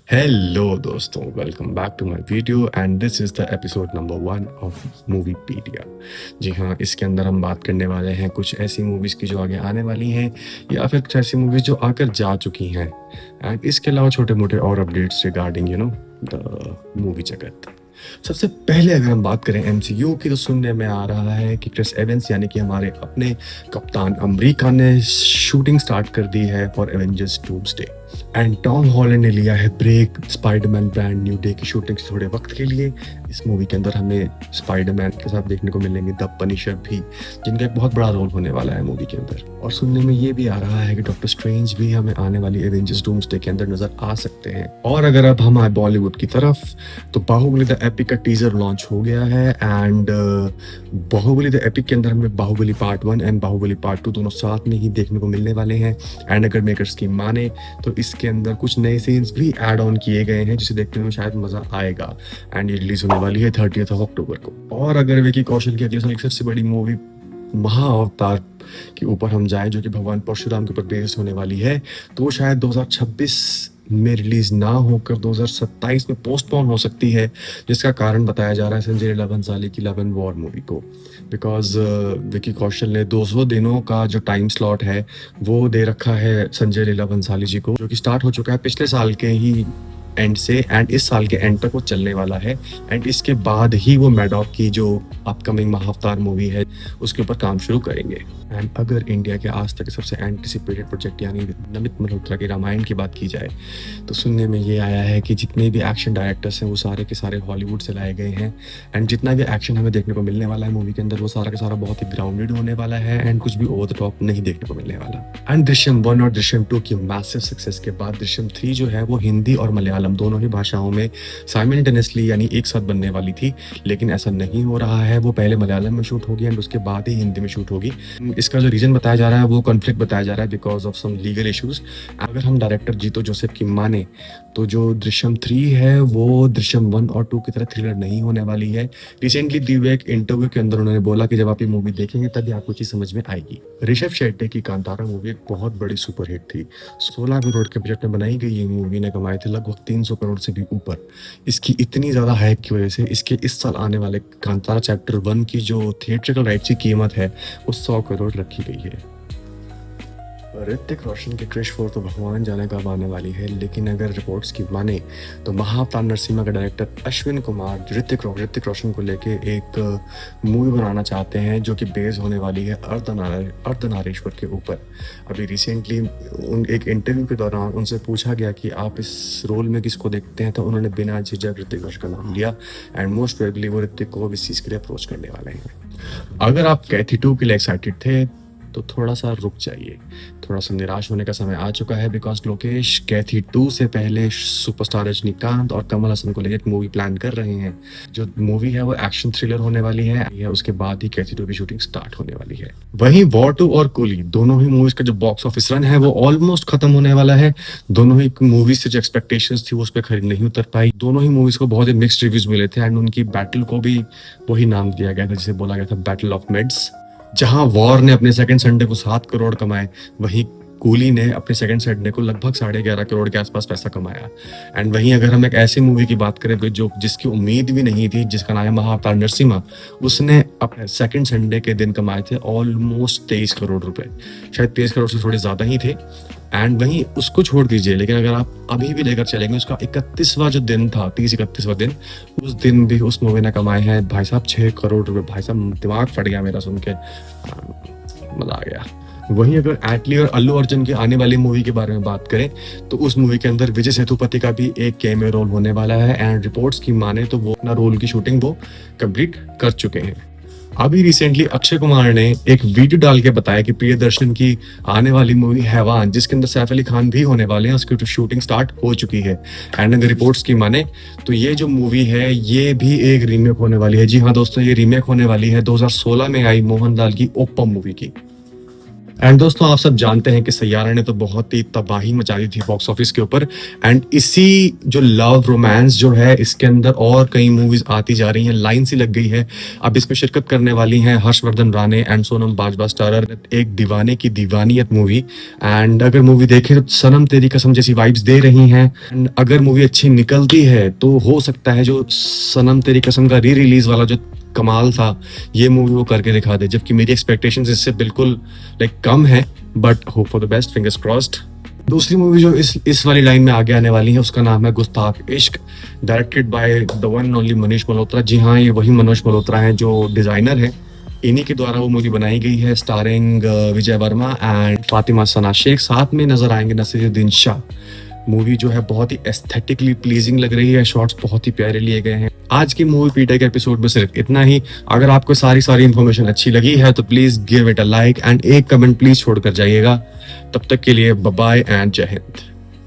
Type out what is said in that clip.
Hello दोस्तों, welcome back to my video and this is the episode number 1 of Moviepedia. जी हाँ, इसके अंदर हम बात करने वाले हैं कुछ ऐसी मूवीज़ की जो आगे आने वाली हैं या फिर कुछ ऐसी मूवीज़ जो आकर जा चुकी हैं एंड इसके अलावा छोटे मोटे और अपडेट्स रिगार्डिंग द मूवी जगत। सबसे पहले अगर हम बात करें एमसीयू की, तो सुनने में आ रहा है कि क्रिस एवेंस यानी कि हमारे अपने कप्तान अमेरिका ने शूटिंग स्टार्ट कर दी है for Avengers Doomsday and Tom Holland ने लिया है break Spiderman brand new day की शूटिंग से थोड़े वक्त के लिए। इस मूवी के अंदर हमें स्पाइडरमैन के साथ देखने को मिलेंगे द पनिशर भी, जिनका एक बहुत बड़ा रोल होने वाला है मूवी के अंदर। और सुनने में ये भी आ रहा है कि डॉक्टर स्ट्रेंज भी हमें आने वाली एवेंजर्स डूम्सडे के अंदर नजर आ सकते हैं। और अगर अब हम आए बॉलीवुड की तरफ, तो बाहुबली द एपिक का टीजर लॉन्च हो गया है एंड बाहुबली द एपिक के अंदर हमें Baahubali part 1 and Baahubali part 2 दोनों साथ में ही देखने को मिलने वाले हैं। एंड अगर मेकर्स की माने तो इसके अंदर कुछ नए सीन्स भी ऐड ऑन किए गए हैं जिसे देखने में शायद मजा आएगा। एंड ये रिलीज होने वाली है 30 अक्टूबर को। और अगर विकी कौशल की अगले साल एक सबसे बड़ी मूवी महाअवतार के ऊपर हम जाएं, जो कि भगवान परशुराम के ऊपर बेस्ड होने वाली है, तो वो शायद 2026 में रिलीज ना होकर 2027 में पोस्टपोन हो सकती है, जिसका कारण बताया जा रहा है संजय लीला भंसाली की लव एंड वॉर मूवी को। बिकॉज विकी कौशल ने 200 दिनों का जो टाइम स्लॉट है वो दे रखा है संजय लीला भंसाली जी को, जो कि स्टार्ट हो चुका है पिछले साल के ही एंड से एंड इस साल के एंड तक वो चलने वाला है। एंड इसके बाद ही वो मैडॉक की जो अपकमिंग महाअवतार मूवी है उसके ऊपर काम शुरू करेंगे। एंड अगर इंडिया के आज तक सबसे एंटिसिपेटेड प्रोजेक्ट यानी नमित मल्होत्रा की रामायण की बात की जाए, तो सुनने में ये आया है कि जितने भी एक्शन डायरेक्टर्स हैं वो सारे के सारे हॉलीवुड से लाए गए हैं। एंड जितना भी एक्शन हमें देखने को मिलने वाला है मूवी के अंदर, वो सारा का सारा बहुत ही ग्राउंडेड होने वाला है एंड कुछ भी ओवर द टॉप नहीं देखने को मिलने वाला। एंड दृश्यम 1 और दृश्यम 2 की मैसिव सक्सेस के बाद दृश्यम 3 जो है वो हिंदी और मलयालम दोनों ही भाषाओं में साइमल्टेनियसली यानी एक साथ बनने वाली थी, लेकिन ऐसा नहीं हो रहा है। वो पहले मलयालम में शूट होगी एंड उसके बाद ही हिंदी में शूट होगी। इसका जो रीजन बताया जा रहा है वो कॉन्फ्लिक्ट बताया जा रहा है because of some legal issues. अगर हम डायरेक्टर जीतो जोसेफ की माने तो जो दृश्यम 3 है वो दृश्यम 1 और 2 की तरह थ्रिलर नहीं होने वाली है। रिसेंटली दिए हुए एक इंटरव्यू के अंदर उन्होंने बोला कि जब आप ये मूवी देखेंगे तभी आपको चीज समझ में आएगी। ऋषभ शेट्टी की कांतारा मूवी एक बहुत बड़ी सुपरहिट थी। 16 करोड़ के बजट में बनाई गई ये मूवी ने कमाए थे लगभग 300 करोड़ से भी ऊपर। इसकी इतनी ज्यादा हाइप की वजह से इसके इस साल आने वाले कांतारा चैप्टर 1 की जो थिएट्रिकल राइट्स की कीमत है वो 100 करोड़ रखी गई है। ऋतिक रोशन की क्रिश 4 तो भगवान जाने कब आने वाली है, लेकिन अगर रिपोर्ट्स की माने तो महाअवतार नरसिम्हा का डायरेक्टर अश्विन कुमार ऋतिक रोशन को लेके एक मूवी बनाना चाहते हैं जो कि बेस होने वाली है अर्धनारीश्वर के ऊपर। अभी रिसेंटली एक इंटरव्यू के दौरान उनसे पूछा गया कि आप इस रोल में किसको देखते हैं, तो उन्होंने बिना झिझक ऋतिक रोशन का नाम लिया एंड मोस्ट प्रोबेबली वो ऋतिक को इस चीज़ के लिए अप्रोच करने वाले हैं। अगर आप कैथी 2 के लिए एक्साइटेड थे तो थोड़ा सा रुक जाइए, थोड़ा सा निराश होने का समय आ चुका है बिकॉज लोकेश कैथी 2 से पहले सुपरस्टार रजनीकांत और कमल हसन को लेकर एक मूवी प्लान कर रहे हैं। जो मूवी है वो एक्शन थ्रिलर होने वाली है, उसके बाद ही कैथी 2 की शूटिंग स्टार्ट होने वाली है। वहीं वॉर 2 और कूली दोनों ही मूवीज का जो बॉक्स ऑफिस रन है वो ऑलमोस्ट खत्म होने वाला है। दोनों ही मूवीज से जो एक्सपेक्टेशंस थी वो उस पर खरी नहीं उतर पाई। दोनों ही मूवीज को बहुत ही मिक्स्ड रिव्यूज मिले थे एंड उनकी बैटल को भी वही नाम दिया गया था जिसे बोला गया था बैटल ऑफ मिड्स। जहां वॉर ने अपने सेकंड संडे को 7 करोड़ कमाए, वहीं कूली ने अपने सेकंड संडे को लगभग 11.5 करोड़ के आसपास पैसा कमाया। एंड वहीं अगर हम एक ऐसी मूवी की बात करें जो जिसकी उम्मीद भी नहीं थी, जिसका नाम है महाअवतार नरसिम्हा, उसने अपने सेकंड संडे के दिन कमाए थे ऑलमोस्ट 23 करोड़ रुपए, शायद 23 करोड़ से थोड़े ज्यादा ही थे। एंड वहीं उसको छोड़ दीजिए, लेकिन अगर आप अभी भी लेकर चलेंगे उसका 31वां जो दिन था, 30-31वां दिन, उस दिन भी उस मूवी ने कमाए हैं भाई साहब 6 करोड़ रुपए। भाई साहब दिमाग फट गया मेरा सुन के, मजा आ गया। वहीं अगर एटली और अल्लू अर्जुन की आने वाली मूवी के बारे में बात करें तो उस मूवी के अंदर विजय सेतुपति का भी एक कैमियो रोल होने वाला है एंड रिपोर्ट्स की माने तो वो अपना रोल की शूटिंग वो कंप्लीट कर चुके हैं। अभी रिसेंटली अक्षय कुमार ने एक वीडियो डाल के बताया कि प्रियदर्शन की आने वाली मूवी हैवान, जिसके अंदर सैफ अली खान भी होने वाले हैं, उसकी शूटिंग स्टार्ट हो चुकी है। एंड अगर रिपोर्ट्स की माने तो ये जो मूवी है ये भी एक रीमेक होने वाली है। जी हाँ दोस्तों, ये रीमेक होने वाली है 2016 में आई मोहनलाल की ओप्पम मूवी की। एंड दोस्तों आप सब जानते हैं कि सैयारा ने तो बहुत ही तबाही मचा दी थी बॉक्स ऑफिस के ऊपर। एंड इसी जो लव रोमांस जो है इसके अंदर और कई मूवीज आती जा रही हैं, लाइन सी लग गई है। अब इसमें शिरकत करने वाली हैं हर्षवर्धन राणे एंड सोनम बाजवा स्टारर, एक दीवाने की दीवानियत मूवी। एंड अगर मूवी देखें तो सनम तेरी कसम जैसी वाइब्स दे रही हैं। एंड अगर मूवी अच्छी निकलती है तो हो सकता है जो सनम तेरी कसम का री रिलीज वाला जो कमाल था ये मूवी वो करके दिखा दे, जबकि मेरी एक्सपेक्टेशंस इससे बिल्कुल कम है, but hope for the best, fingers crossed. दूसरी मूवी जो इस वाली लाइन में आगे आने वाली है उसका नाम है Gustaakh Ishq, directed by the one only Manish Malhotra. जी हाँ, ये वही मनोज मल्होत्रा हैं जो डिजाइनर हैं, इन्हीं के द्वारा वो मूवी बनाई गई है, स्टारिंग विजय वर्मा एंड फातिमा सना शेख। साथ में नजर आएंगे नसीरुद्दीन शाह। मूवी जो है बहुत ही एस्थेटिकली प्लीजिंग लग रही है, शॉट्स बहुत ही प्यारे लिए गए हैं। आज की मूवी पीटे के एपिसोड में सिर्फ इतना ही। अगर आपको सारी इन्फॉर्मेशन अच्छी लगी है तो please give it a like and एक कमेंट प्लीज छोड़कर जाइएगा। तब तक के लिए बाय बाय एंड जय हिंद।